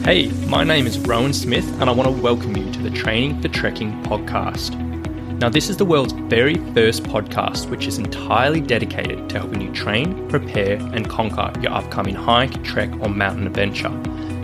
Hey, my name is Rowan Smith and I want to welcome you to the Training for Trekking podcast. Now, this is the world's very first podcast which is entirely dedicated to helping you train, prepare and conquer your upcoming hike, trek or mountain adventure.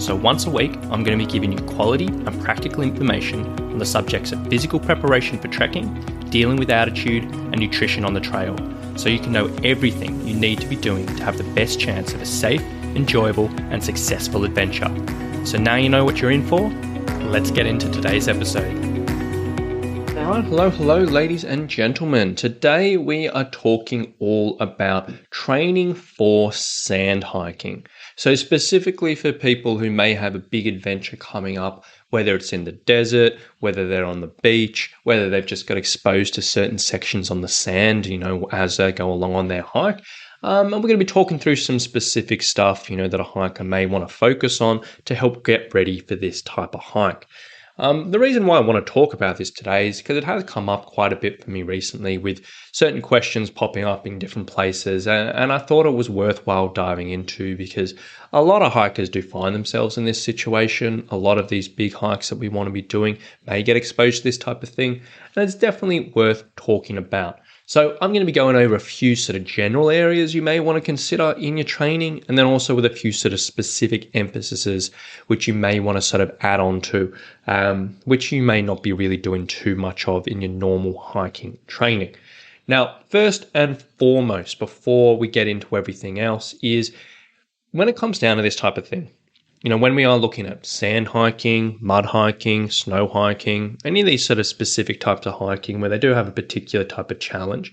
So once a week, I'm going to be giving you quality and practical information on the subjects of physical preparation for trekking, dealing with altitude and nutrition on the trail, so you can know everything you need to be doing to have the best chance of a safe, enjoyable and successful adventure. So now you know what you're in for. Let's get into today's episode. Alright, hello ladies and gentlemen. Today we are talking all about training for sand hiking. So specifically for people who may have a big adventure coming up, whether it's in the desert, whether they're on the beach, whether they've just got exposed to certain sections on the sand, as they go along on their hike. And we're going to be talking through some specific stuff, that a hiker may want to focus on to help get ready for this type of hike. The reason why I want to talk about this today is because it has come up quite a bit for me recently with certain questions popping up in different places. And I thought it was worthwhile diving into because a lot of hikers do find themselves in this situation. A lot of these big hikes that we want to be doing may get exposed to this type of thing. And it's definitely worth talking about. So I'm going to be going over a few sort of general areas you may want to consider in your training, and then also with a few sort of specific emphases which you may want to sort of add on to, which you may not be really doing too much of in your normal hiking training. Now, first and foremost, before we get into everything else, is when it comes down to this type of thing, when we are looking at sand hiking, mud hiking, snow hiking, any of these sort of specific types of hiking where they do have a particular type of challenge,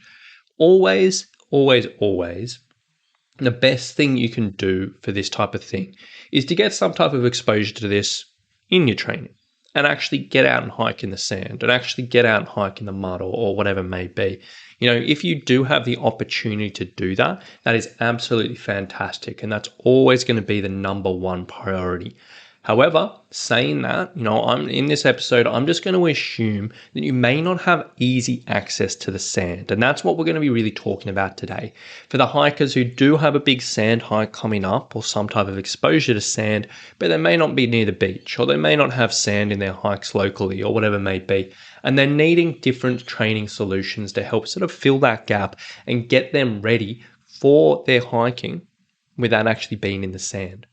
always, the best thing you can do for this type of thing is to get some type of exposure to this in your training and actually get out and hike in the sand and actually get out and hike in the mud or whatever it may be. If you do have the opportunity to do that, that is absolutely fantastic. And that's always going to be the number one priority. However, saying that, I'm in this episode, I'm just going to assume that you may not have easy access to the sand. And that's what we're going to be really talking about today. For the hikers who do have a big sand hike coming up or some type of exposure to sand, but they may not be near the beach or they may not have sand in their hikes locally or whatever it may be. And they're needing different training solutions to help sort of fill that gap and get them ready for their hiking without actually being in the sand.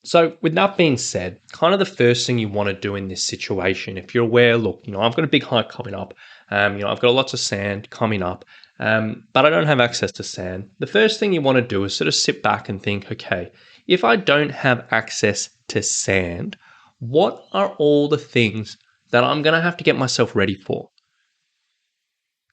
So with that being said, kind of the first thing you want to do in this situation, if you're aware, look, I've got a big hike coming up, I've got lots of sand coming up, but I don't have access to sand. The first thing you want to do is sort of sit back and think, okay, if I don't have access to sand, what are all the things that I'm going to have to get myself ready for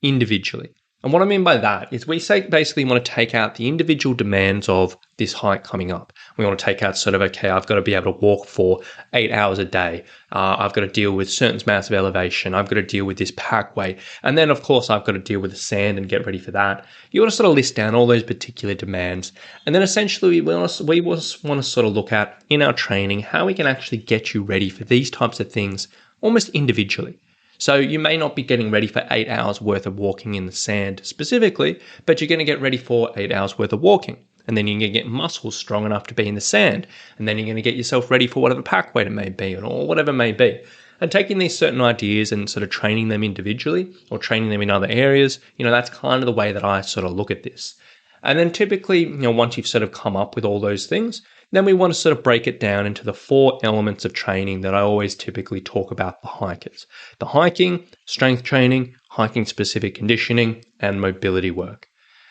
individually? And what I mean by that is we basically want to take out the individual demands of this hike coming up. We want to take out sort of, okay, I've got to be able to walk for 8 hours a day. I've got to deal with certain amounts of elevation. I've got to deal with this pack weight. And then, of course, I've got to deal with the sand and get ready for that. You want to sort of list down all those particular demands. And then essentially, we want to sort of look at in our training how we can actually get you ready for these types of things almost individually. So you may not be getting ready for 8 hours worth of walking in the sand specifically, but you're going to get ready for 8 hours worth of walking. And then you're going to get muscles strong enough to be in the sand. And then you're going to get yourself ready for whatever pack weight it may be or whatever it may be. And taking these certain ideas and sort of training them individually or training them in other areas, that's kind of the way that I sort of look at this. And then typically, once you've sort of come up with all those things, then we want to sort of break it down into the 4 elements of training that I always typically talk about for hikers. The hiking, strength training, hiking specific conditioning, and mobility work.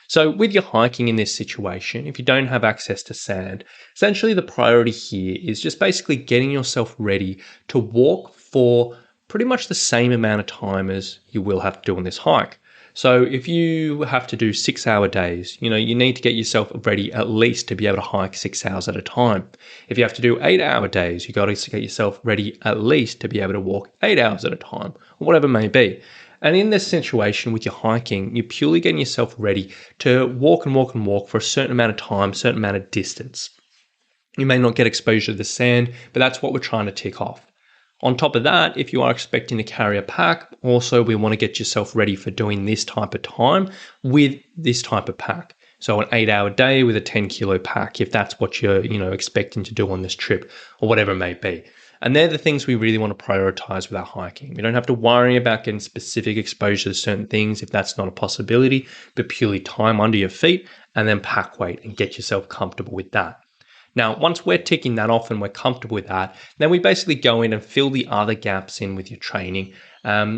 So with your hiking in this situation, if you don't have access to sand, essentially the priority here is just basically getting yourself ready to walk for pretty much the same amount of time as you will have to do on this hike. So if you have to do 6-hour days, you need to get yourself ready at least to be able to hike 6 hours at a time. If you have to do 8-hour days, you got to get yourself ready at least to be able to walk 8 hours at a time or whatever it may be. And in this situation with your hiking, you're purely getting yourself ready to walk for a certain amount of time, certain amount of distance. You may not get exposure to the sand, but that's what we're trying to tick off. On top of that, if you are expecting to carry a pack, also we want to get yourself ready for doing this type of time with this type of pack. So an 8-hour day with a 10 kilo pack, if that's what you're, expecting to do on this trip or whatever it may be. And they're the things we really want to prioritize with our hiking. We don't have to worry about getting specific exposure to certain things if that's not a possibility, but purely time under your feet and then pack weight and get yourself comfortable with that. Now, once we're ticking that off and we're comfortable with that, then we basically go in and fill the other gaps in with your training,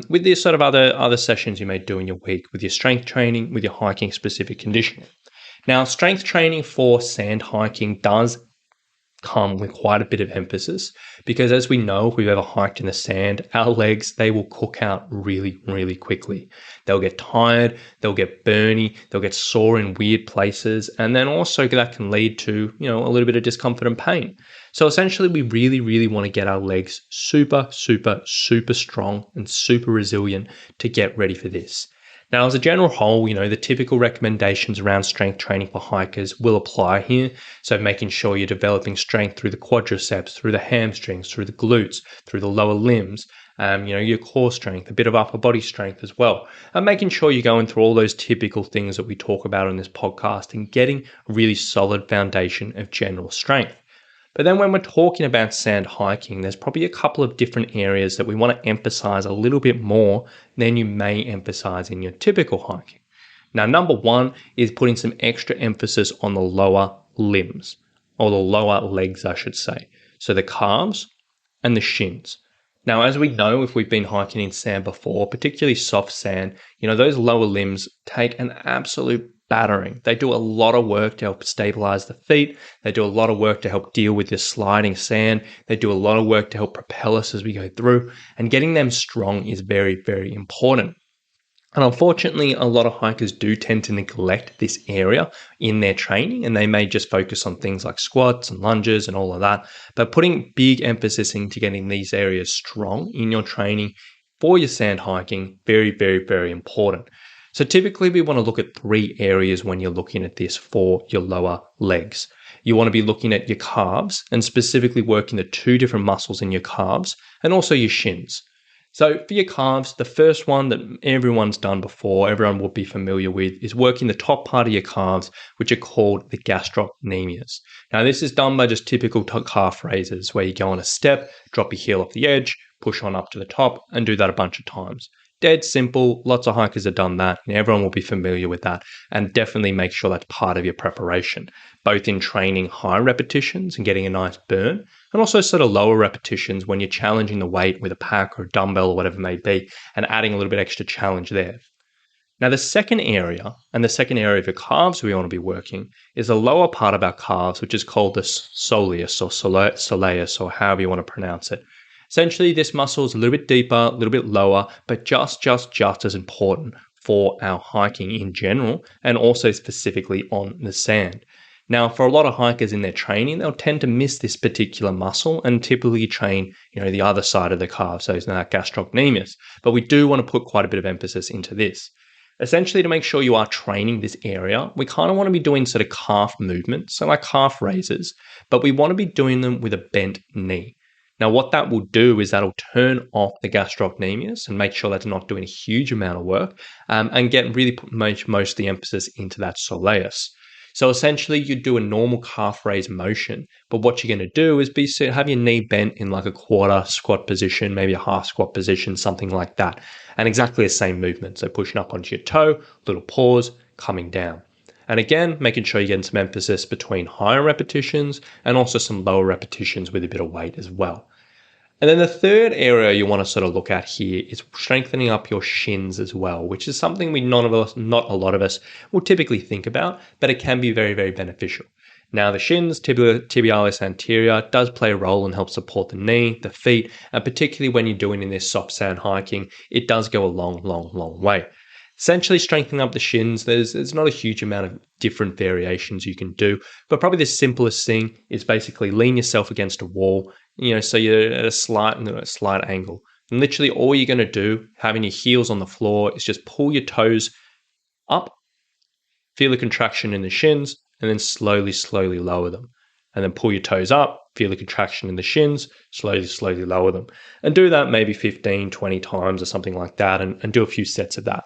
with the sort of other sessions you may do in your week, with your strength training, with your hiking specific conditioning. Now, strength training for sand hiking does come with quite a bit of emphasis because, as we know, if we've ever hiked in the sand, our legs, they will cook out really, really quickly. They'll get tired, they'll get burny, they'll get sore in weird places, and then also that can lead to, a little bit of discomfort and pain. So essentially, we really, really want to get our legs super, super, super strong and super resilient to get ready for this. Now, as a general whole, the typical recommendations around strength training for hikers will apply here. So making sure you're developing strength through the quadriceps, through the hamstrings, through the glutes, through the lower limbs, your core strength, a bit of upper body strength as well. And making sure you're going through all those typical things that we talk about in this podcast and getting a really solid foundation of general strength. But then when we're talking about sand hiking, there's probably a couple of different areas that we want to emphasize a little bit more than you may emphasize in your typical hiking. Now, number one is putting some extra emphasis on the lower limbs, or the lower legs, I should say. So the calves and the shins. Now, as we know, if we've been hiking in sand before, particularly soft sand, those lower limbs take an absolute battering. They do a lot of work to help stabilize the feet. They do a lot of work to help deal with this sliding sand. They do a lot of work to help propel us as we go through. And getting them strong is very, very important. And unfortunately, a lot of hikers do tend to neglect this area in their training, and they may just focus on things like squats and lunges and all of that. But putting big emphasis into getting these areas strong in your training for your sand hiking, very, very, very important. So typically we want to look at 3 areas when you're looking at this for your lower legs. You want to be looking at your calves and specifically working the 2 different muscles in your calves and also your shins. So for your calves, the first one that everyone's done before, everyone will be familiar with, is working the top part of your calves, which are called the gastrocnemius. Now this is done by just typical calf raises where you go on a step, drop your heel off the edge, push on up to the top and do that a bunch of times. Dead simple. Lots of hikers have done that. And everyone will be familiar with that. And definitely make sure that's part of your preparation, both in training high repetitions and getting a nice burn, and also sort of lower repetitions when you're challenging the weight with a pack or a dumbbell or whatever it may be, and adding a little bit extra challenge there. Now, the second area of your calves we want to be working is the lower part of our calves, which is called the soleus or soleus, or however you want to pronounce it. Essentially, this muscle is a little bit deeper, a little bit lower, but just as important for our hiking in general, and also specifically on the sand. Now, for a lot of hikers in their training, they'll tend to miss this particular muscle and typically train, the other side of the calf, so it's that gastrocnemius. But we do want to put quite a bit of emphasis into this. Essentially, to make sure you are training this area, we kind of want to be doing sort of calf movements, so like calf raises, but we want to be doing them with a bent knee. Now, what that will do is that'll turn off the gastrocnemius and make sure that's not doing a huge amount of work, and really put most of the emphasis into that soleus. So essentially, you do a normal calf raise motion, but what you're going to do is have your knee bent in like a quarter squat position, maybe a half squat position, something like that, and exactly the same movement. So pushing up onto your toe, little pause, coming down. And again, making sure you're getting some emphasis between higher repetitions and also some lower repetitions with a bit of weight as well. And then the third area you want to sort of look at here is strengthening up your shins as well, which is something not a lot of us will typically think about, but it can be very, very beneficial. Now, the shins, tibialis anterior, does play a role and help support the knee, the feet, and particularly when you're doing in this soft sand hiking, it does go a long, long, long way. Essentially, strengthening up the shins, there's not a huge amount of different variations you can do, but probably the simplest thing is basically lean yourself against a wall, so you're at a slight angle. And literally all you're going to do, having your heels on the floor, is just pull your toes up, feel the contraction in the shins, and then slowly, slowly lower them. And then pull your toes up, feel the contraction in the shins, slowly, slowly lower them. And do that maybe 15, 20 times or something like that, and do a few sets of that.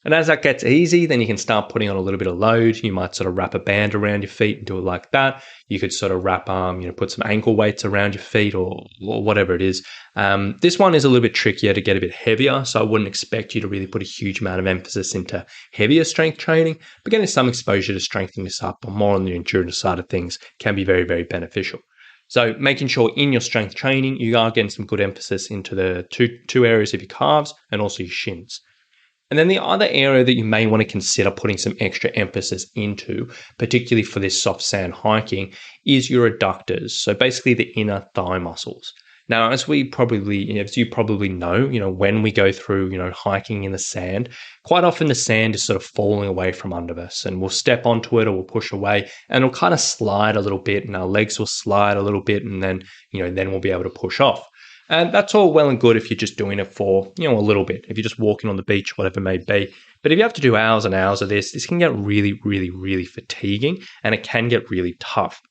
And as that gets easy, then you can start putting on a little bit of load. You might sort of wrap a band around your feet and do it like that. You could sort of wrap, put some ankle weights around your feet or whatever it is. This one is a little bit trickier to get a bit heavier, so I wouldn't expect you to really put a huge amount of emphasis into heavier strength training, but getting some exposure to strengthening this up or more on the endurance side of things can be very, very beneficial. So making sure in your strength training, you are getting some good emphasis into the two areas of your calves and also your shins. And then the other area that you may want to consider putting some extra emphasis into, particularly for this soft sand hiking, is your adductors. So basically the inner thigh muscles. Now, as you probably know, when we go through, hiking in the sand, quite often the sand is sort of falling away from under us and we'll step onto it or we'll push away and it'll kind of slide a little bit and our legs will slide a little bit and then we'll be able to push off. And that's all well and good if you're just doing it for, a little bit, if you're just walking on the beach, whatever it may be. But if you have to do hours and hours of this can get really, really, really fatiguing and it can get really tough.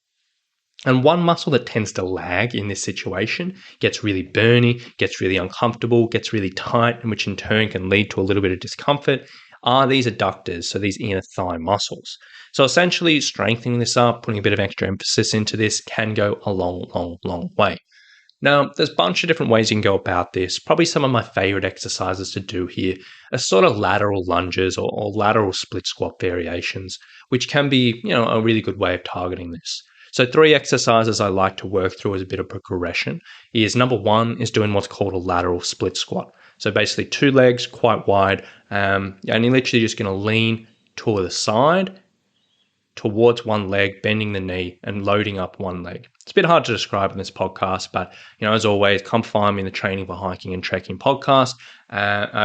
And one muscle that tends to lag in this situation gets really burny, gets really uncomfortable, gets really tight, and which in turn can lead to a little bit of discomfort, are these adductors, so these inner thigh muscles. So essentially strengthening this up, putting a bit of extra emphasis into this can go a long, long, long way. Now, there's a bunch of different ways you can go about this. Probably some of my favorite exercises to do here are sort of lateral lunges or lateral split squat variations, which can be, a really good way of targeting this. So 3 exercises I like to work through as a bit of progression is number 1 is doing what's called a lateral split squat. So basically 2 legs quite wide, and you're literally just going to lean to the side towards one leg, bending the knee and loading up one leg. It's a bit hard to describe in this podcast, but as always, come find me in the Training for Hiking and Trekking podcast,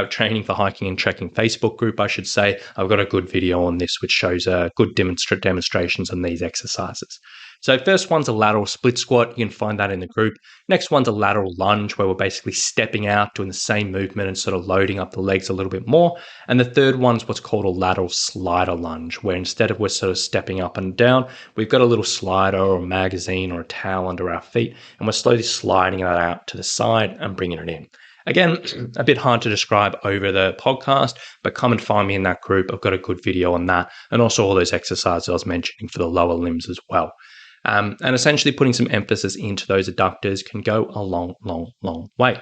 Training for Hiking and Trekking Facebook group, I should say. I've got a good video on this, which shows good demonstrations on these exercises. So first one's a lateral split squat. You can find that in the group. Next one's a lateral lunge, where we're basically stepping out, doing the same movement and sort of loading up the legs a little bit more. And the third one's what's called a lateral slider lunge, where instead of we're sort of stepping up and down, we've got a little slider or a magazine or a towel under our feet, and we're slowly sliding that out to the side and bringing it in. Again, a bit hard to describe over the podcast, but come and find me in that group. I've got a good video on that, and also all those exercises I was mentioning for the lower limbs as well. And essentially putting some emphasis into those adductors can go a long, long, long way.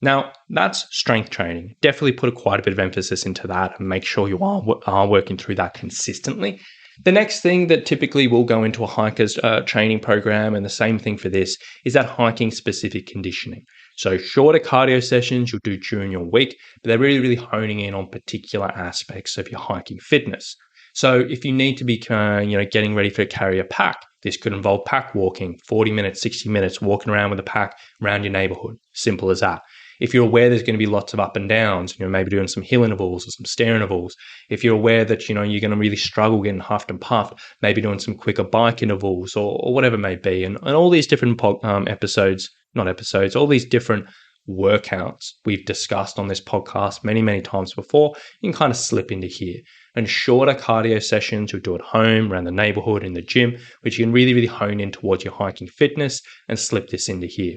Now, that's strength training. Definitely put quite a bit of emphasis into that and make sure you are working through that consistently. The next thing that typically will go into a hiker's training program, and the same thing for this, is that hiking specific conditioning. So shorter cardio sessions you'll do during your week, but they're really, really honing in on particular aspects of your hiking fitness. So if you need to be, getting ready for a carry a pack, this could involve pack walking, 40 minutes, 60 minutes, walking around with a pack around your neighborhood. Simple as that. If you're aware there's going to be lots of up and downs, maybe doing some hill intervals or some stair intervals. If you're aware that, you're going to really struggle getting huffed and puffed, maybe doing some quicker bike intervals or whatever it may be. And all these different all these different workouts we've discussed on this podcast many, many times before, you can kind of slip into here. And shorter cardio sessions you'll do at home, around the neighborhood, in the gym, which you can really, really hone in towards your hiking fitness and slip this into here.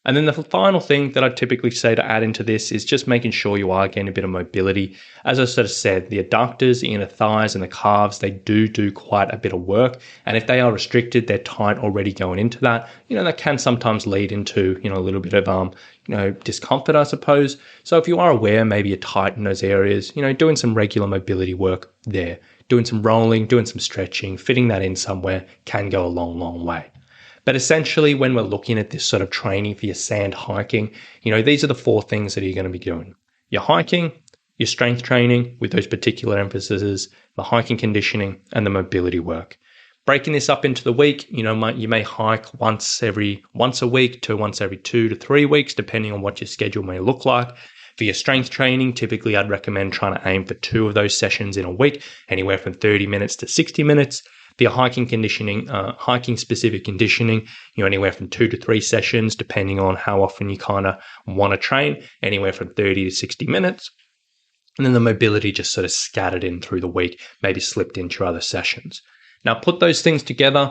And then the final thing that I typically say to add into this is just making sure you are getting a bit of mobility. As I sort of said, the adductors, the inner thighs, and the calves, they do quite a bit of work. And if they are restricted, they're tight already going into that, that can sometimes lead into, a little bit of, discomfort, I suppose. So if you are aware, maybe you're tight in those areas, doing some regular mobility work there, doing some rolling, doing some stretching, fitting that in somewhere can go a long, long way. But essentially, when we're looking at this sort of training for your sand hiking, these are the 4 things that you're going to be doing. Your hiking, your strength training with those particular emphases, the hiking conditioning, and the mobility work. Breaking this up into the week, you may hike once a week to once every 2 to 3 weeks, depending on what your schedule may look like. For your strength training, typically I'd recommend trying to aim for 2 of those sessions in a week, anywhere from 30 minutes to 60 minutes. For your hiking conditioning, hiking specific conditioning, anywhere from 2 to 3 sessions, depending on how often you kind of want to train, anywhere from 30 to 60 minutes. And then the mobility just sort of scattered in through the week, maybe slipped into your other sessions. Now put those things together,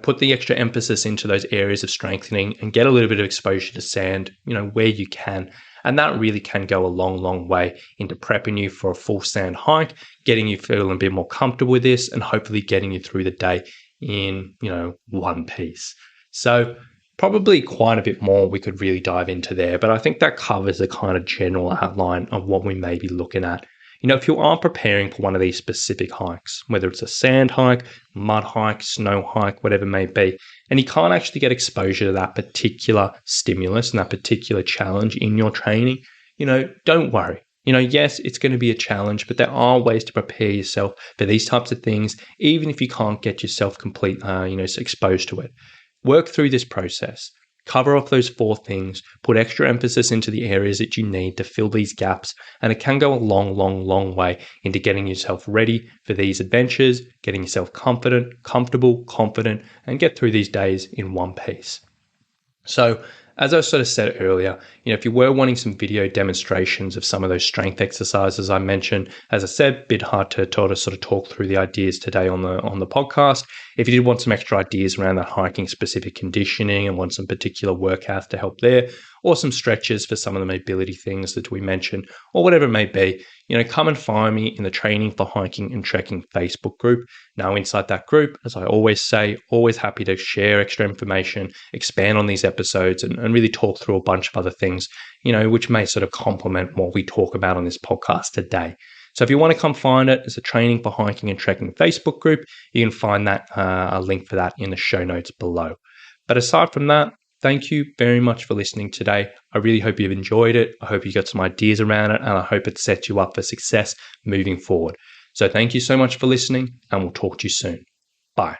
put the extra emphasis into those areas of strengthening and get a little bit of exposure to sand, where you can. And that really can go a long, long way into prepping you for a full stand hike, getting you feeling a bit more comfortable with this, and hopefully getting you through the day in, one piece. So probably quite a bit more we could really dive into there, but I think that covers the kind of general outline of what we may be looking at. If you are preparing for one of these specific hikes, whether it's a sand hike, mud hike, snow hike, whatever it may be, and you can't actually get exposure to that particular stimulus and that particular challenge in your training, don't worry. Yes, it's going to be a challenge, but there are ways to prepare yourself for these types of things, even if you can't get yourself exposed to it. Work through this process. Cover off those 4 things, put extra emphasis into the areas that you need to fill these gaps, and it can go a long, long, long way into getting yourself ready for these adventures, getting yourself confident, comfortable, confident, and get through these days in one piece. So, as I sort of said earlier, if you were wanting some video demonstrations of some of those strength exercises I mentioned, as I said, a bit hard to sort of talk through the ideas today on the podcast. If you did want some extra ideas around that hiking specific conditioning and want some particular workouts to help there, or some stretches for some of the mobility things that we mentioned, or whatever it may be, come and find me in the Training for Hiking and Trekking Facebook group. Now, inside that group, as I always say, always happy to share extra information, expand on these episodes, and really talk through a bunch of other things, which may sort of complement what we talk about on this podcast today. So if you want to come find it, it's a Training for Hiking and Trekking Facebook group. You can find that a link for that in the show notes below. But aside from that, thank you very much for listening today. I really hope you've enjoyed it. I hope you got some ideas around it, and I hope it sets you up for success moving forward. So thank you so much for listening, and we'll talk to you soon. Bye.